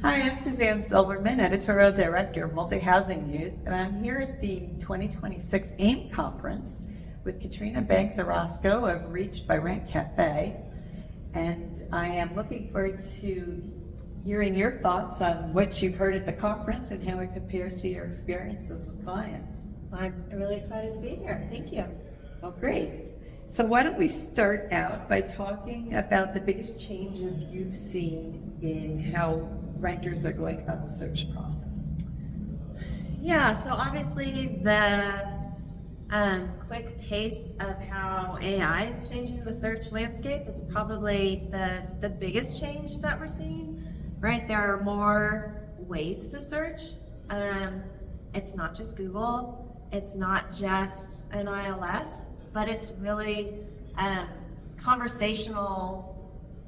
Hi, I'm Suzann Silverman, Editorial Director of Multi-Housing News, and I'm here at the 2026 AIM conference with Catriona Banks-Orosco of Reach by RentCafe, and I am looking forward to hearing your thoughts on what you've heard at the conference and how it compares to your experiences with clients. I'm really excited to be here. Thank you. Well, great. So why don't we start out by talking about the biggest changes you've seen in how renters are going about the search process? Yeah, so obviously the quick pace of how AI is changing the search landscape is probably the biggest change that we're seeing, right? There are more ways to search. It's not just Google, it's not just an ILS, but it's really conversational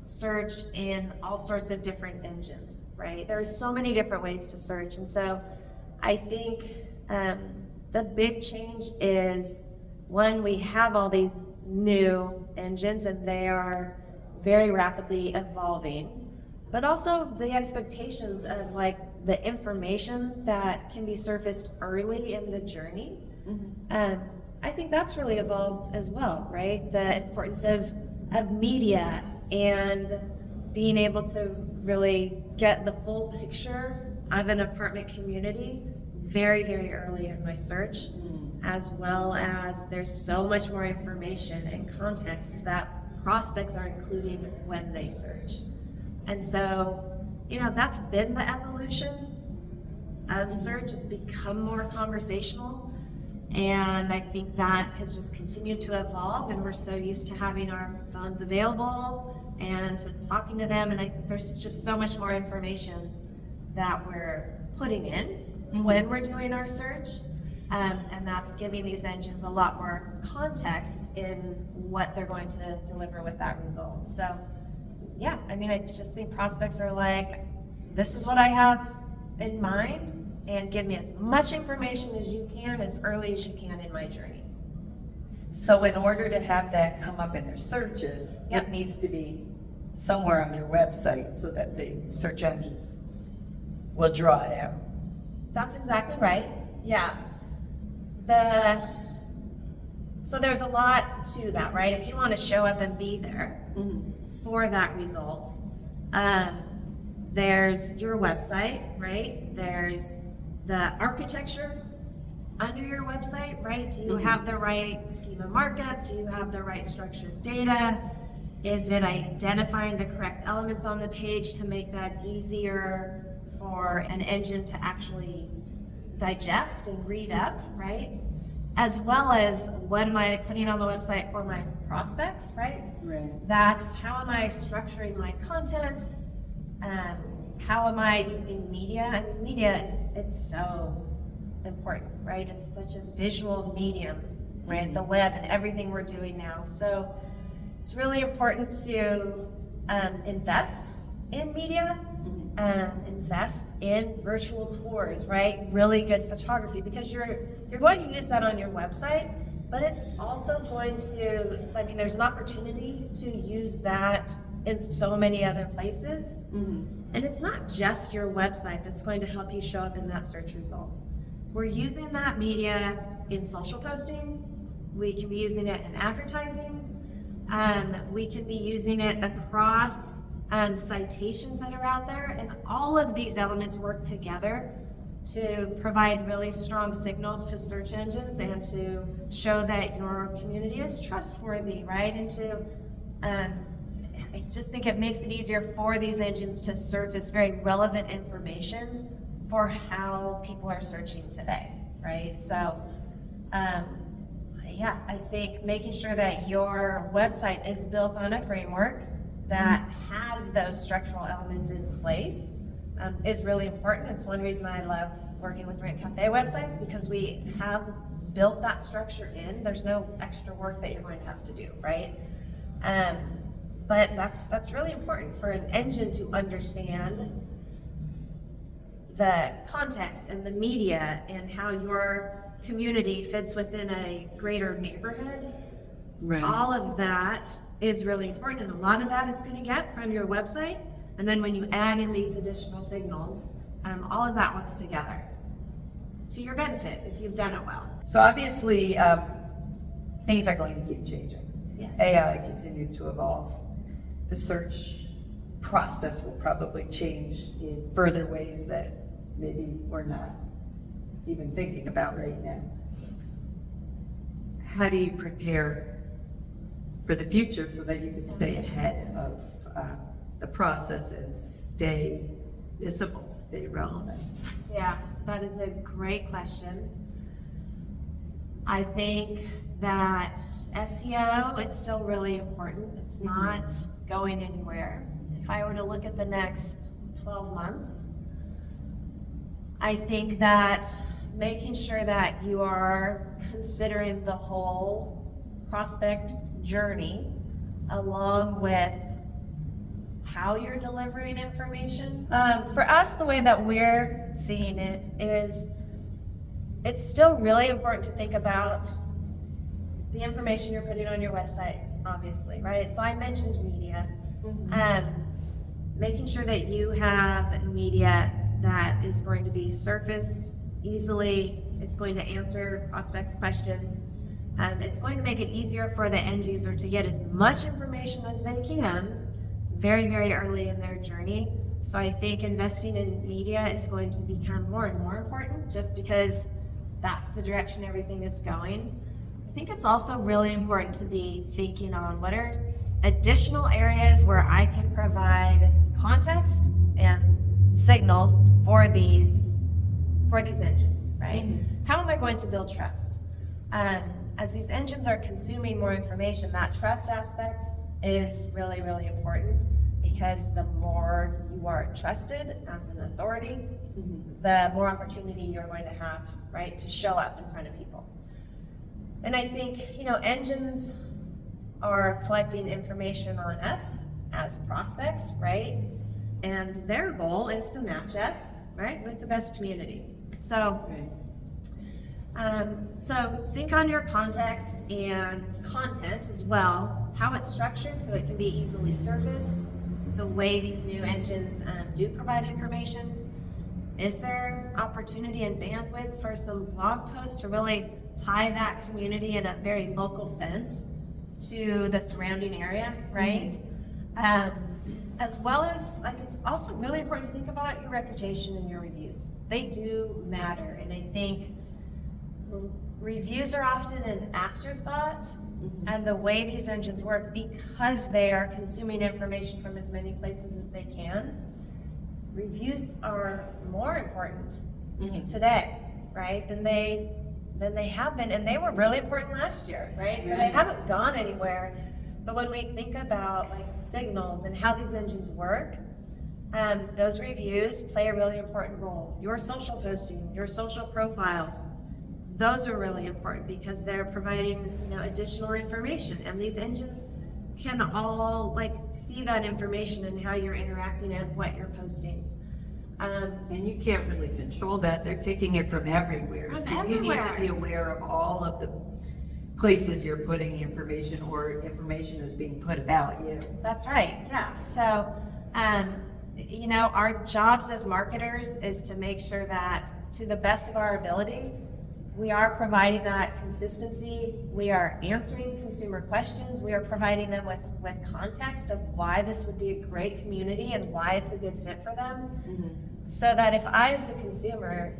search in all sorts of different engines, right? There's so many different ways to search. And so I think the big change is, one, we have all these new engines and they are very rapidly evolving, but also the expectations of like the information that can be surfaced early in the journey. I think that's really evolved as well, right? The importance of media and being able to really get the full picture of an apartment community very, very early in my search, as well as there's so much more information and context that prospects are including when they search. And so, that's been the evolution of search. It's become more conversational. And I think that has just continued to evolve, and we're so used to having our phones available and to talking to them, and I think there's just so much more information that we're putting in when we're doing our search, and that's giving these engines a lot more context in what they're going to deliver with that result. So yeah, I just think prospects are like, this is what I have in mind, and give me as much information as you can, as early as you can in my journey. So in order to have that come up in their searches, Yep. it needs to be somewhere on your website so that the search engines will draw it out. That's exactly right. Yeah. So there's a lot to that, right? If you want to show up and be there for that result, there's your website, right? There's the architecture under your website, right? Do you have the right schema markup? Do you have the right structured data? Is it identifying the correct elements on the page to make that easier for an engine to actually digest and read up, right? As well as, what am I putting on the website for my prospects, right? Right. That's, how am I structuring my content? How am I using media? Media it's so important, right? It's such a visual medium, right? The web and everything we're doing now. So it's really important to invest in media, invest in virtual tours, right? Really good photography, because you're going to use that on your website, but it's also going to, there's an opportunity to use that in so many other places. And it's not just your website that's going to help you show up in that search result. We're using that media in social posting. We can be using it in advertising. We can be using it across citations that are out there. And all of these elements work together to provide really strong signals to search engines and to show that your community is trustworthy, right? And to I just think it makes it easier for these engines to surface very relevant information for how people are searching today, right? So, yeah, I think making sure that your website is built on a framework that has those structural elements in place is really important. It's one reason I love working with RentCafe websites, because we have built that structure in. There's no extra work that you're going to have to do, right? But that's really important for an engine to understand the context and the media and how your community fits within a greater neighborhood. Right. All of that is really important, and a lot of that it's going to get from your website, And then when you add in these additional signals, all of that works together to your benefit if you've done it well. So obviously, things are going to keep changing. Yes. AI continues to evolve. The search process will probably change in further ways that maybe we're not even thinking about right now. How do you prepare for the future so that you can stay ahead of the process and stay visible, stay relevant? Yeah, that is a great question. I think that SEO is still really important. It's not going anywhere. If I were to look at the next 12 months, I think that making sure that you are considering the whole prospect journey along with how you're delivering information. For us, the way that we're seeing it is it's still really important to think about the information you're putting on your website, obviously, right? So I mentioned media. Making sure that you have media that is going to be surfaced easily, it's going to answer prospects' questions, it's going to make it easier for the end user to get as much information as they can very, very early in their journey. So I think investing in media is going to become more and more important just because that's the direction everything is going. I think it's also really important to be thinking on what are additional areas where I can provide context and signals for these engines, right? How am I going to build trust? As these engines are consuming more information, that trust aspect is really, really important because the more you are trusted as an authority, the more opportunity you're going to have, right, to show up in front of people. And I think, engines are collecting information on us as prospects, right? And their goal is to match us, right, with the best community. So, so think on your context and content as well, how it's structured so it can be easily surfaced, the way these new engines do provide information. Is there opportunity and bandwidth for some blog posts to really tie that community in a very local sense to the surrounding area, right? As well as, it's also really important to think about your reputation and your reviews. They do matter, and I think reviews are often an afterthought, and the way these engines work, because they are consuming information from as many places as they can, reviews are more important today, right, than they have been, and they were really important last year, right? So they haven't gone anywhere. But when we think about signals and how these engines work, those reviews play a really important role. Your social posting, your social profiles, those are really important because they're providing additional information, and these engines can all see that information and how you're interacting and what you're posting. And you can't really control that. They're taking it from everywhere. You need to be aware of all of the places you're putting information or information is being put about you. That's right, yeah. So, our jobs as marketers is to make sure that to the best of our ability, we are providing that consistency, we are answering consumer questions, we are providing them with context of why this would be a great community and why it's a good fit for them. So that if I, as a consumer,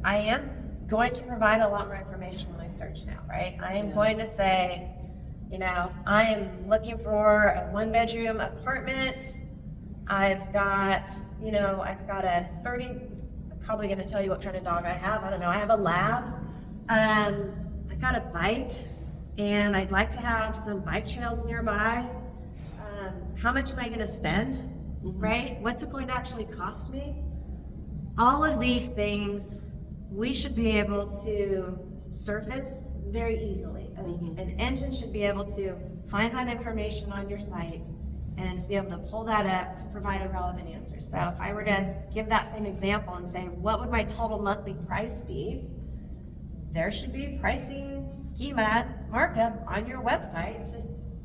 I am going to provide a lot more information when I search now, right? I am going to say, I am looking for a 1-bedroom apartment. I've got a 30, I'm probably going to tell you what kind of dog I have. I don't know. I have a lab. I've got a bike, and I'd like to have some bike trails nearby. How much am I going to spend? Right? What's it going to actually cost me? All of these things we should be able to surface very easily. An engine should be able to find that information on your site and to be able to pull that up to provide a relevant answer. So if I were to give that same example and say, what would my total monthly price be? There should be pricing schema markup on your website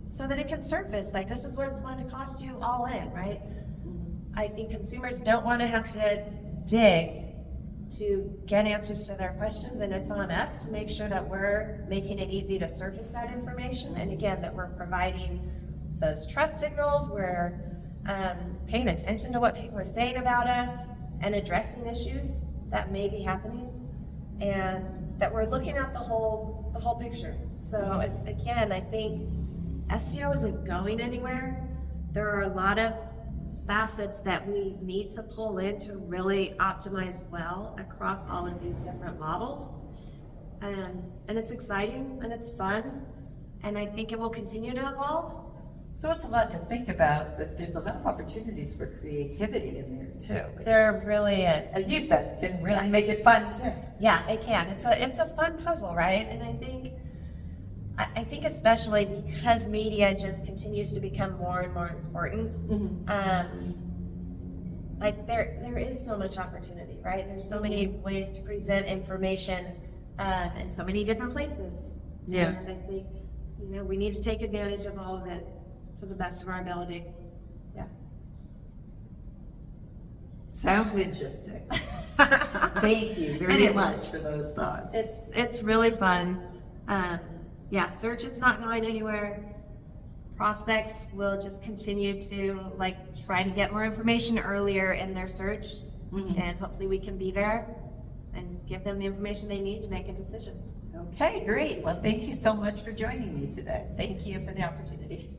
so that it can surface, this is what it's going to cost you all in, right? I think consumers don't want to have to dig to get answers to their questions, and it's on us to make sure that we're making it easy to surface that information, and again, that we're providing those trust signals, we're paying attention to what people are saying about us and addressing issues that may be happening, and that we're looking at the whole picture. So again, I think SEO isn't going anywhere. There are a lot of facets that we need to pull in to really optimize well across all of these different models. And it's exciting and it's fun, and I think it will continue to evolve. So it's a lot to think about, but there's a lot of opportunities for creativity in there too. Which, There really is. as you said, can really make it fun too. Yeah, it can. It's a fun puzzle, right? And I think especially because media just continues to become more and more important, like there is so much opportunity, right? There's so many ways to present information in so many different places. Yeah. And I think, we need to take advantage of all of it to the best of our ability. Yeah. Sounds interesting. Thank you very much for those thoughts. It's really fun. Yeah, search is not going anywhere. Prospects will just continue to try to get more information earlier in their search, and hopefully we can be there and give them the information they need to make a decision. Okay, great. Well, thank you so much for joining me today. Thank you for the opportunity.